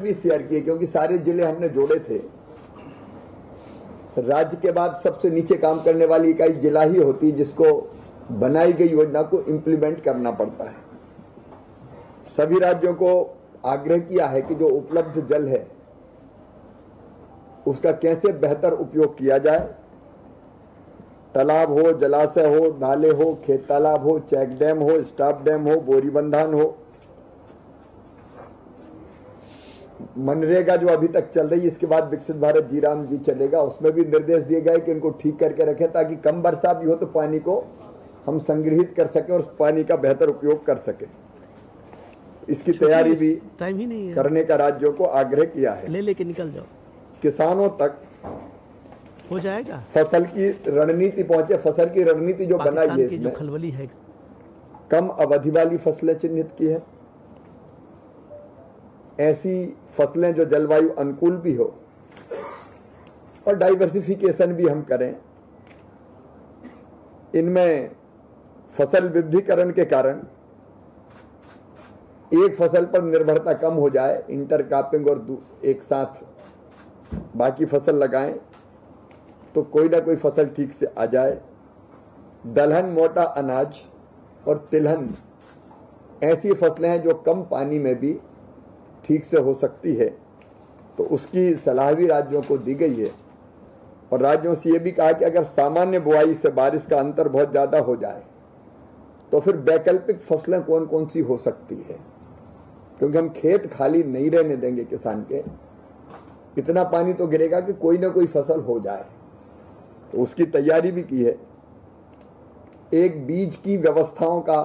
भी शेयर किए क्योंकि सारे जिले हमने जोड़े थे। राज्य के बाद सबसे नीचे काम करने वाली इकाई जिला ही होती, जिसको बनाई गई योजना को इंप्लीमेंट करना पड़ता है। सभी राज्यों को आग्रह किया है कि जो उपलब्ध जल है उसका कैसे बेहतर उपयोग किया जाए। तालाब हो, जलाशय हो, नाले हो, खेत तालाब हो, चेक डैम हो, स्टॉप डैम हो, बोरी बंधान हो, मनरेगा जो अभी तक चल रही है, इसके बाद विकसित भारत जी राम जी चलेगा, उसमें भी निर्देश दिए गए कि इनको ठीक करके रखें ताकि कम वर्षा भी हो तो पानी को हम संग्रहित कर सकें और उस पानी का बेहतर उपयोग कर सकें। इसकी तैयारी भी टाइम ही नहीं है करने का राज्यों को आग्रह किया है। लेके निकल जाओ, किसानों तक हो जाएगा। फसल की रणनीति पहुंचे। फसल की रणनीति जो बनाई है, की जो खलबली है, कम अवधि वाली फसलें चिन्हित की है, ऐसी फसलें जो जलवायु अनुकूल भी हो और डाइवर्सिफिकेशन भी हम करें। इनमें फसल विविधीकरण के कारण एक फसल पर निर्भरता कम हो जाए, इंटरक्रॉपिंग और एक साथ बाकी फसल लगाएं तो कोई ना कोई फसल ठीक से आ जाए। दलहन, मोटा अनाज और तिलहन ऐसी फसलें हैं जो कम पानी में भी ठीक से हो सकती है, तो उसकी सलाह भी राज्यों को दी गई है। और राज्यों से ये भी कहा कि अगर सामान्य बुआई से बारिश का अंतर बहुत ज़्यादा हो जाए तो फिर वैकल्पिक फसलें कौन कौन सी हो सकती है, क्योंकि हम खेत खाली नहीं रहने देंगे किसान के। इतना पानी तो गिरेगा कि कोई ना कोई फसल हो जाए, तो उसकी तैयारी भी की है। एक बीज की व्यवस्थाओं का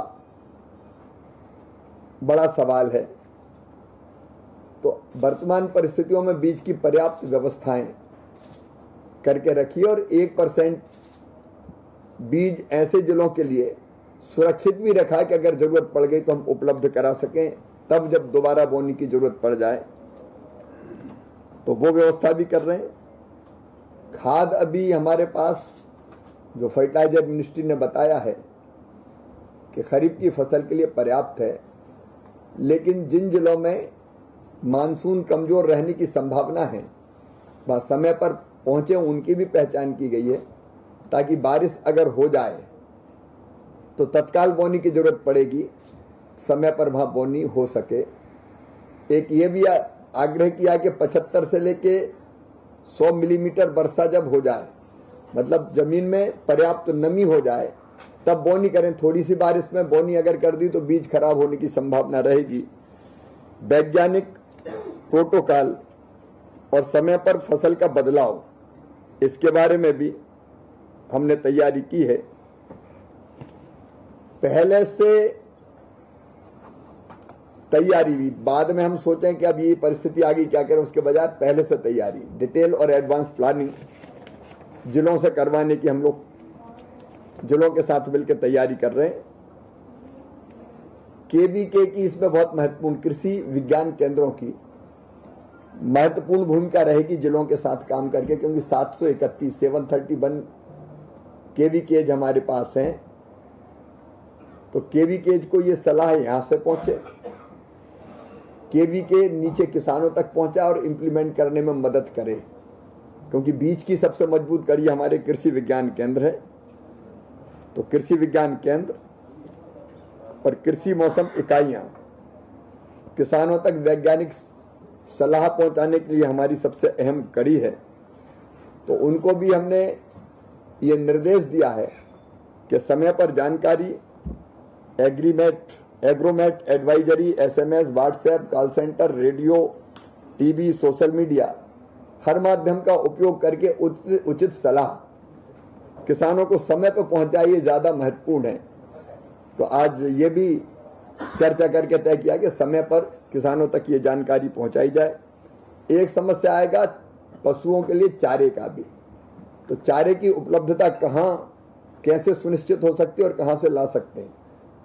बड़ा सवाल है, तो वर्तमान परिस्थितियों में बीज की पर्याप्त व्यवस्थाएं करके रखिए और 1% बीज ऐसे जिलों के लिए सुरक्षित भी रखा कि अगर जरूरत पड़ गई तो हम उपलब्ध करा सकें, तब जब दोबारा बोने की जरूरत पड़ जाए तो वो व्यवस्था भी कर रहे हैं। खाद अभी हमारे पास जो फर्टिलाइजर मिनिस्ट्री ने बताया है कि खरीफ की फसल के लिए पर्याप्त है, लेकिन जिन जिलों में मानसून कमजोर रहने की संभावना है वह समय पर पहुंचे, उनकी भी पहचान की गई है ताकि बारिश अगर हो जाए तो तत्काल बोनी की जरूरत पड़ेगी, समय पर वहां बोनी हो सके। एक ये भी आग्रह किया कि 75 से लेके 100 मिलीमीटर वर्षा जब हो जाए, मतलब जमीन में पर्याप्त नमी हो जाए, तब बोनी करें। थोड़ी सी बारिश में बोनी अगर कर दी तो बीज खराब होने की संभावना रहेगी। वैज्ञानिक प्रोटोकॉल और समय पर फसल का बदलाव, इसके बारे में भी हमने तैयारी की है। पहले से तैयारी भी, बाद में हम सोचें कि अब ये परिस्थिति आ गई क्या करें, उसके बजाय पहले से तैयारी, डिटेल और एडवांस प्लानिंग जिलों से करवाने की हम लोग जिलों के साथ मिलकर तैयारी कर रहे हैं। केवीके की इसमें बहुत महत्वपूर्ण, कृषि विज्ञान केंद्रों की महत्वपूर्ण भूमिका रहेगी जिलों के साथ काम करके, क्योंकि 731 केवीकेज हमारे पास हैं, तो केवीकेज को ये सलाह यहां से पहुंचे, केवीके नीचे किसानों तक पहुंचा और इंप्लीमेंट करने में मदद करे, क्योंकि बीज की सबसे मजबूत कड़ी हमारे कृषि विज्ञान केंद्र है। तो कृषि विज्ञान केंद्र और कृषि मौसम इकाइयां किसानों तक वैज्ञानिक सलाह पहुंचाने के लिए हमारी सबसे अहम कड़ी है। तो उनको भी हमने ये निर्देश दिया है कि समय पर जानकारी, agromet advisory, SMS, WhatsApp, call centre, radio, TV, social media, हर माध्यम का उपयोग करके उचित सलाह किसानों को समय पर पहुंचाइए, ज्यादा महत्वपूर्ण है। तो आज ये भी चर्चा करके तय किया कि समय पर किसानों तक ये जानकारी पहुंचाई जाए। एक समस्या आएगा पशुओं के लिए चारे का भी, तो चारे की उपलब्धता कहाँ कैसे सुनिश्चित हो सकती है और कहाँ से ला सकते हैं,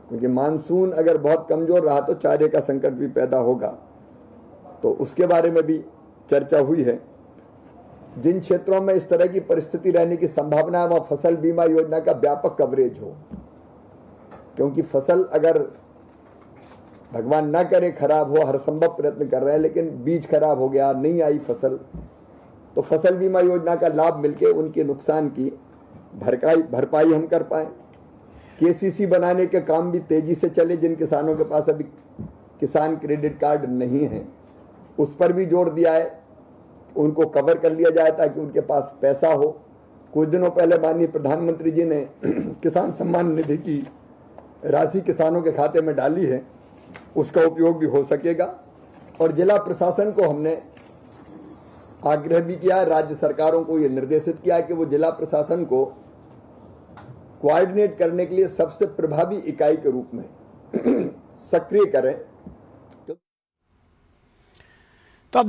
क्योंकि मानसून अगर बहुत कमजोर रहा तो चारे का संकट भी पैदा होगा। तो उसके बारे में भी चर्चा हुई है। जिन क्षेत्रों में इस तरह की परिस्थिति रहने की संभावना है वहां फसल बीमा योजना का व्यापक कवरेज हो, क्योंकि फसल अगर भगवान ना करे खराब हो, हर संभव प्रयत्न कर रहे हैं, लेकिन बीज खराब हो गया, नहीं आई फसल, तो फसल बीमा योजना का लाभ मिलके उनके नुकसान की भरपाई हम कर पाए। केसीसी बनाने के काम भी तेजी से चले। जिन किसानों के पास अभी किसान क्रेडिट कार्ड नहीं है, उस पर भी जोर दिया है, उनको कवर कर लिया जाए ताकि उनके पास पैसा हो। कुछ दिनों पहले माननीय प्रधानमंत्री जी ने किसान सम्मान निधि की राशि किसानों के खाते में डाली है, उसका उपयोग भी हो सकेगा। और जिला प्रशासन को हमने आग्रह भी किया, राज्य सरकारों को ये निर्देशित किया कि वो जिला प्रशासन को कोऑर्डिनेट करने के लिए सबसे प्रभावी इकाई के रूप में सक्रिय करें